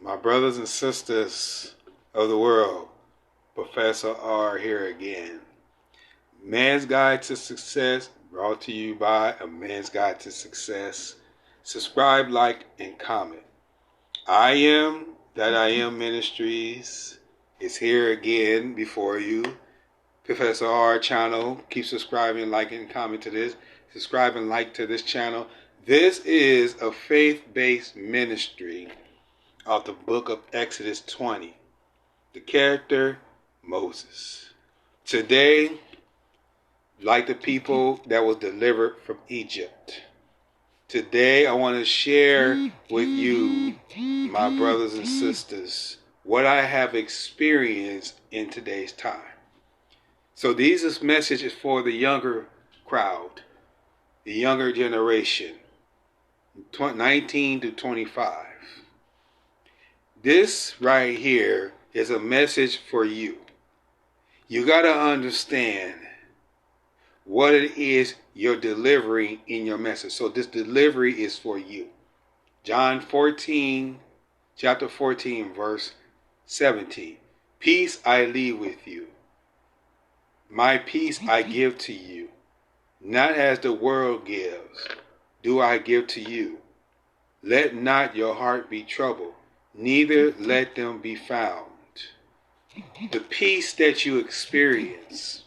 My brothers and sisters of the world, Professor R here again. Man's Guide to Success, brought to you by A Man's Guide to Success. Subscribe, like, and comment. I Am That I Am Ministries is here again before you. Professor R channel. Keep subscribing, liking, and comment to this. Subscribe and like to this channel. This is a faith-based ministry of the book of Exodus 20. The character, Moses. Today, like the people that was delivered from Egypt. Today, I want to share with you, my brothers and sisters, what I have experienced in today's time. So this message is for the younger crowd, the younger generation, 19 to 25. This right here is a message for you. You got to understand what it is you're delivering in your message. So this delivery is for you. John 14, chapter 14, verse 17. Peace I leave with you. My peace I give to you. Not as the world gives, do I give to you. Let not your heart be troubled, neither let them be found. The peace that you experience,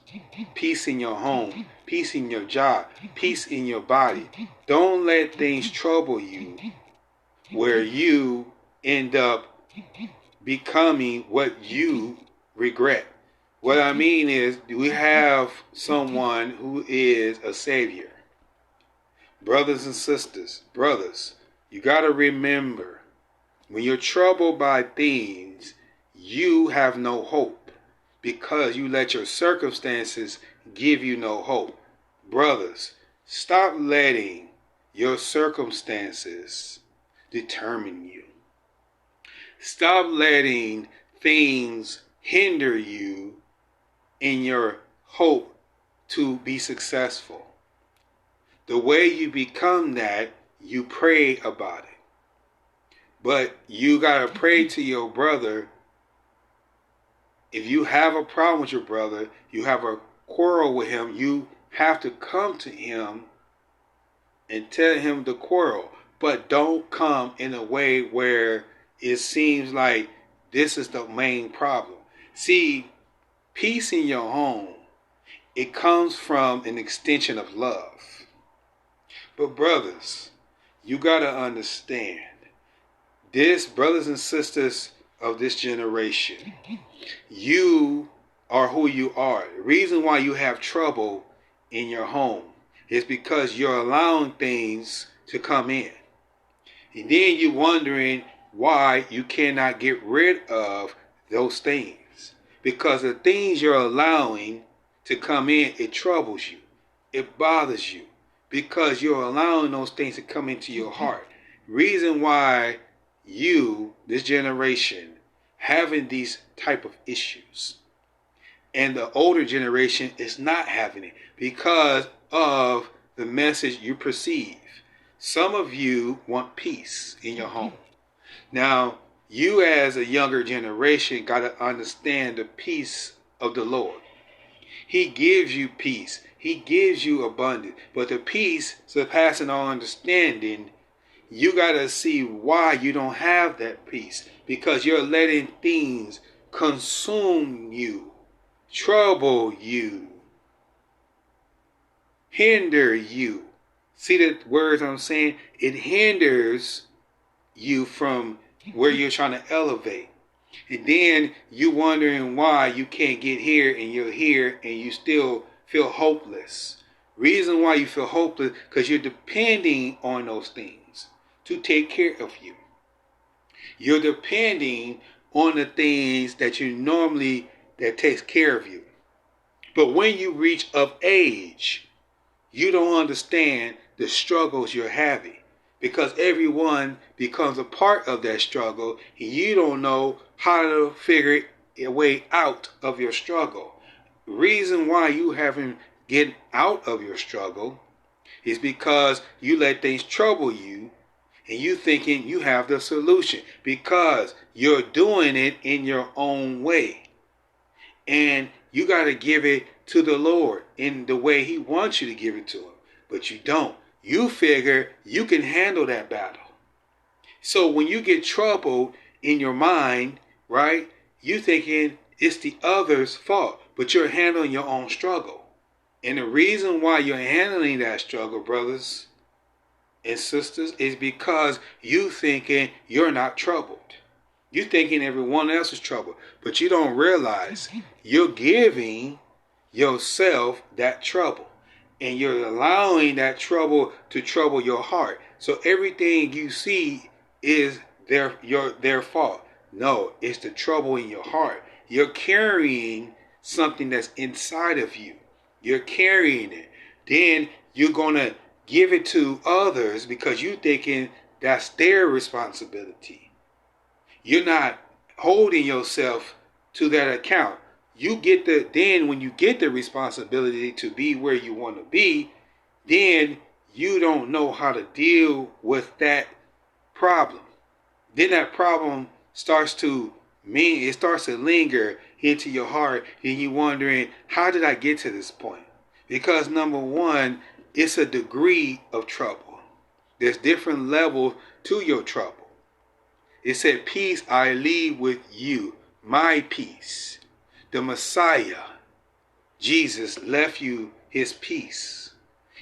peace in your home, peace in your job, peace in your body. Don't let things trouble you where you end up becoming what you regret. What I mean is, we have someone who is a savior. Brothers and sisters, brothers, you got to remember, when you're troubled by things, you have no hope because you let your circumstances give you no hope. Brothers, stop letting your circumstances determine you. Stop letting things hinder you in your hope to be successful. The way you become that, you pray about it. But you got to pray to your brother. If you have a problem with your brother, you have a quarrel with him, you have to come to him and tell him the quarrel. But don't come in a way where it seems like this is the main problem. See, peace in your home, it comes from an extension of love. But brothers, you got to understand this, brothers and sisters of this generation, you are who you are. The reason why you have trouble in your home is because you're allowing things to come in. And then you're wondering why you cannot get rid of those things. Because the things you're allowing to come in, it troubles you. It bothers you. Because you're allowing those things to come into your heart. Reason why you, this generation, having these type of issues. And the older generation is not having it because of the message you perceive. Some of you want peace in your home. Now, you as a younger generation got to understand the peace of the Lord. He gives you peace. He gives you abundance. But the peace surpassing all understanding, you got to see why you don't have that peace. Because you're letting things consume you, trouble you, hinder you. See the words I'm saying? It hinders you from where you're trying to elevate. And then you wondering why you can't get here and you're here and you still feel hopeless. Reason why you feel hopeless, because you're depending on those things to take care of you. You're depending on the things that you normally, that takes care of you. But when you reach of age, you don't understand the struggles you're having. Because everyone becomes a part of that struggle, and you don't know how to figure a way out of your struggle. Reason why you haven't get out of your struggle is because you let things trouble you And you thinking you have the solution because you're doing it in your own way. And you got to give it to the Lord in the way he wants you to give it to him. But you don't. You figure you can handle that battle. So when you get troubled in your mind, right, you thinking it's the other's fault, but you're handling your own struggle. And the reason why you're handling that struggle, brothers and sisters, is because you thinking you're not troubled. You thinking everyone else is troubled, but you don't realize you're giving yourself that trouble. And you're allowing that trouble to trouble your heart. So everything you see is their fault. No, it's the trouble in your heart. You're carrying something that's inside of you. You're carrying it. Then you're going to give it to others because you're thinking that's their responsibility. You're not holding yourself to that account. Then when you get the responsibility to be where you want to be, then you don't know how to deal with that problem. Then that problem starts to linger into your heart, and you're wondering, how did I get to this point? Because number one, it's a degree of trouble. There's different levels to your trouble. It said, peace I leave with you, my peace. The Messiah, Jesus, left you his peace.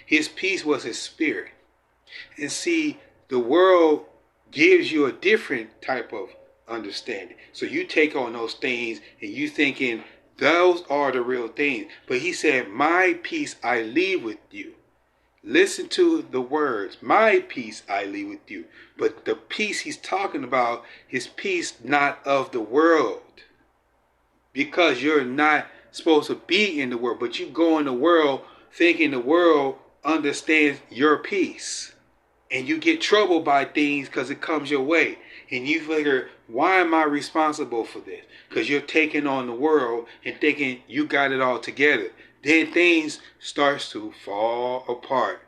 His peace was his spirit. And see, the world gives you a different type of understanding. So you take on those things and you thinking those are the real things. But he said, my peace I leave with you. Listen to the words, my peace I leave with you. But the peace he's talking about is peace not of the world. Because you're not supposed to be in the world, but you go in the world thinking the world understands your peace. And you get troubled by things because it comes your way. And you figure, why am I responsible for this? Because you're taking on the world and thinking you got it all together. Then things starts to fall apart.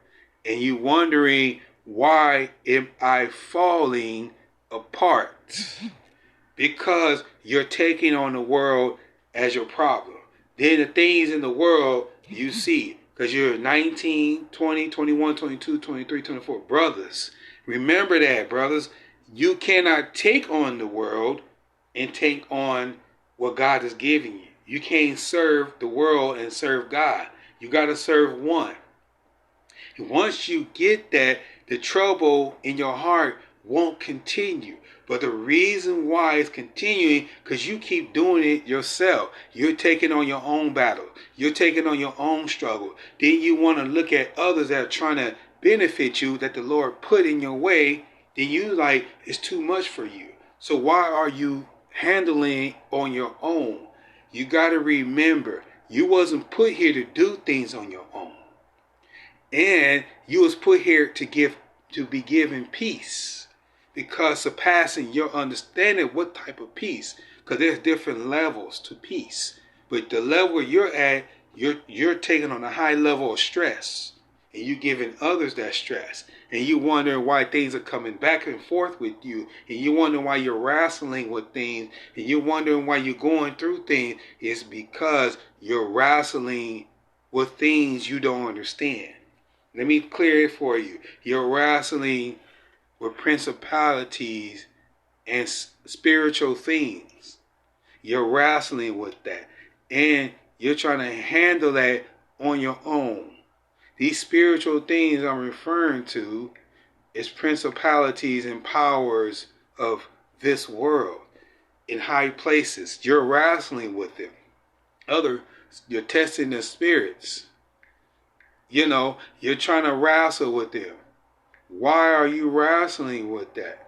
And you wondering, why am I falling apart? Because you're taking on the world as your problem. Then the things in the world you see, because you're 19, 20, 21, 22, 23, 24. Brothers, remember that, brothers. You cannot take on the world and take on what God is giving you. You can't serve the world and serve God. You got to serve one. And once you get that, the trouble in your heart won't continue. But the reason why it's continuing, because you keep doing it yourself. You're taking on your own battle. You're taking on your own struggle. Then you want to look at others that are trying to benefit you, that the Lord put in your way. Then you like, it's too much for you. So why are you handling on your own? You got to remember, you wasn't put here to do things on your own. And you was put here to be given peace. Because surpassing your understanding, what type of peace? Because there's different levels to peace. But the level you're at, you're taking on a high level of stress. And you're giving others that stress. And you wondering why things are coming back and forth with you. And you wondering why you're wrestling with things. And you're wondering why you're going through things. It's because you're wrestling with things you don't understand. Let me clear it for you. You're wrestling with principalities and spiritual things. You're wrestling with that. And you're trying to handle that on your own. These spiritual things I'm referring to is principalities and powers of this world in high places. You're wrestling with them. You're testing the spirits. You're trying to wrestle with them. Why are you wrestling with that?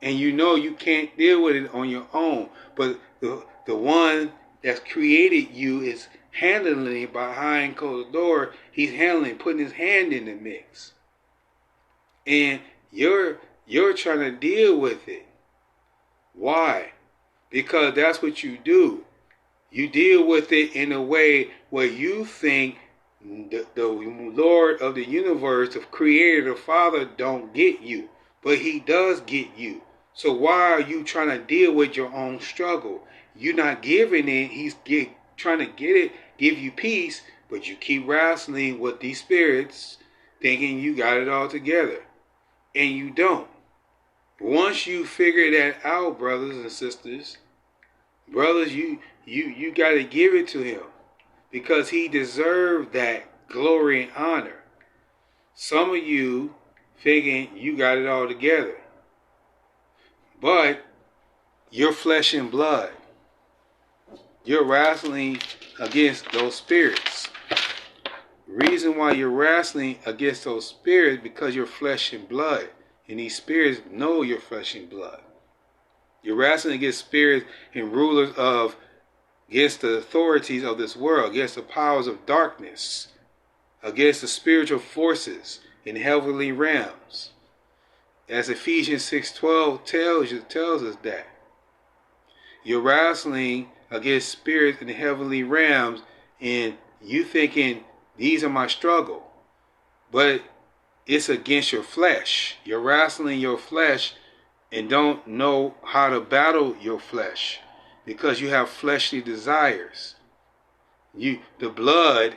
And you can't deal with it on your own. But the one that's created you is handling it behind closed door. He's handling, putting his hand in the mix. And you're trying to deal with it. Why? Because that's what you do. You deal with it in a way where you think the Lord of the universe, the Creator, the Father, don't get you. but he does get you. So why are you trying to deal with your own struggle? You're not giving it. He's trying to get it, give you peace, but you keep wrestling with these spirits, thinking you got it all together, and you don't. Once you figure that out, brothers and sisters, you got to give it to him, because he deserved that glory and honor. Some of you thinking you got it all together, but you're flesh and blood. You're wrestling against those spirits. Reason why you're wrestling against those spirits, because you're flesh and blood, and these spirits know you're flesh and blood. You're wrestling against spirits and rulers against the authorities of this world, against the powers of darkness, against the spiritual forces in heavenly realms. As Ephesians 6:12 tells us that. You're wrestling against spirits in the heavenly realms, and you thinking, these are my struggle. But it's against your flesh. You're wrestling your flesh and don't know how to battle your flesh, because you have fleshly desires. The blood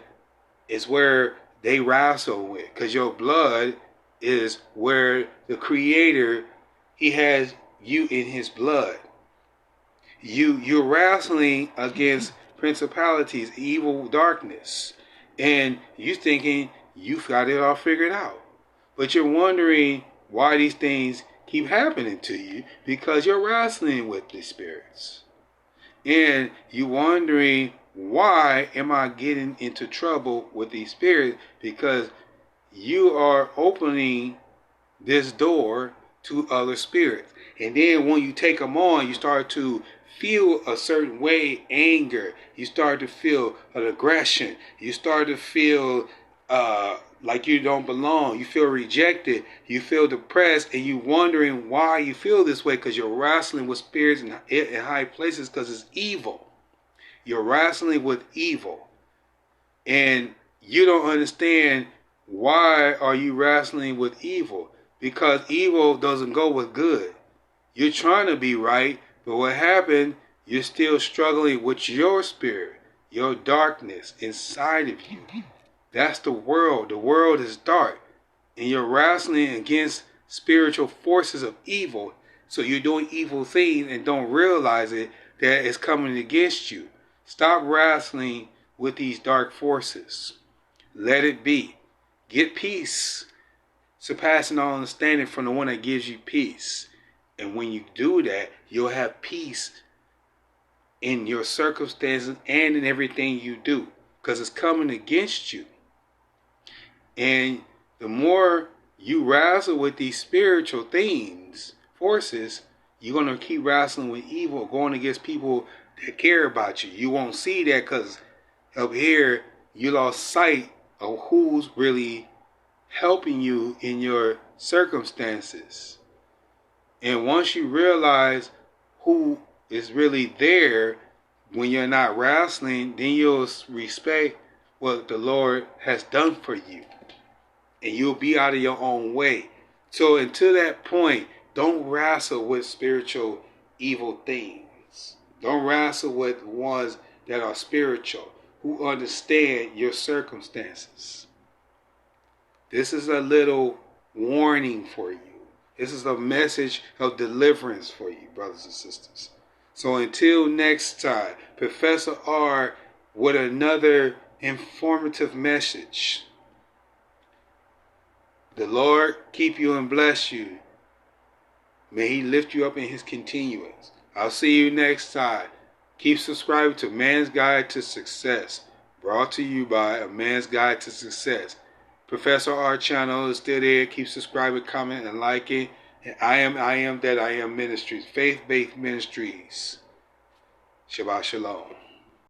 is where they wrestle with, because your blood is where the Creator, he has you in his blood. You're wrestling against principalities, evil, darkness, and you thinking you've got it all figured out. But you're wondering why these things keep happening to you, because you're wrestling with the spirits. And you're wondering, why am I getting into trouble with these spirits? Because you are opening this door to other spirits. And then when you take them on, you start to feel a certain way, anger. You start to feel an aggression. You start to feel like you don't belong. You feel rejected. You feel depressed, and you wondering why you feel this way, because you're wrestling with spirits in high places, because it's evil. You're wrestling with evil, and you don't understand why are you wrestling with evil, because evil doesn't go with good. You're trying to be right, but what happened, you're still struggling with your spirit, your darkness inside of you. That's the world. The world is dark, and you're wrestling against spiritual forces of evil. So you're doing evil things and don't realize it, that it's coming against you. Stop wrestling with these dark forces. Let it be. Get peace, surpassing all understanding, from the one that gives you peace. And when you do that, you'll have peace in your circumstances and in everything you do, because it's coming against you. And the more you wrestle with these spiritual things, forces, you're going to keep wrestling with evil, going against people that care about you. You won't see that, because up here you lost sight of who's really helping you in your circumstances. And once you realize who is really there when you're not wrestling, then you'll respect what the Lord has done for you, and you'll be out of your own way. So until that point, don't wrestle with spiritual evil things. Don't wrestle with ones that are spiritual, who understand your circumstances. This is a little warning for you. This is a message of deliverance for you, brothers and sisters. So until next time, Professor R with another informative message. The Lord keep you and bless you. May he lift you up in his continuance. I'll see you next time. Keep subscribing to Man's Guide to Success, brought to you by A Man's Guide to Success. Professor R channel is still there. Keep subscribing, comment, and liking. And I am that I am ministries, faith-based ministries. Shabbat shalom.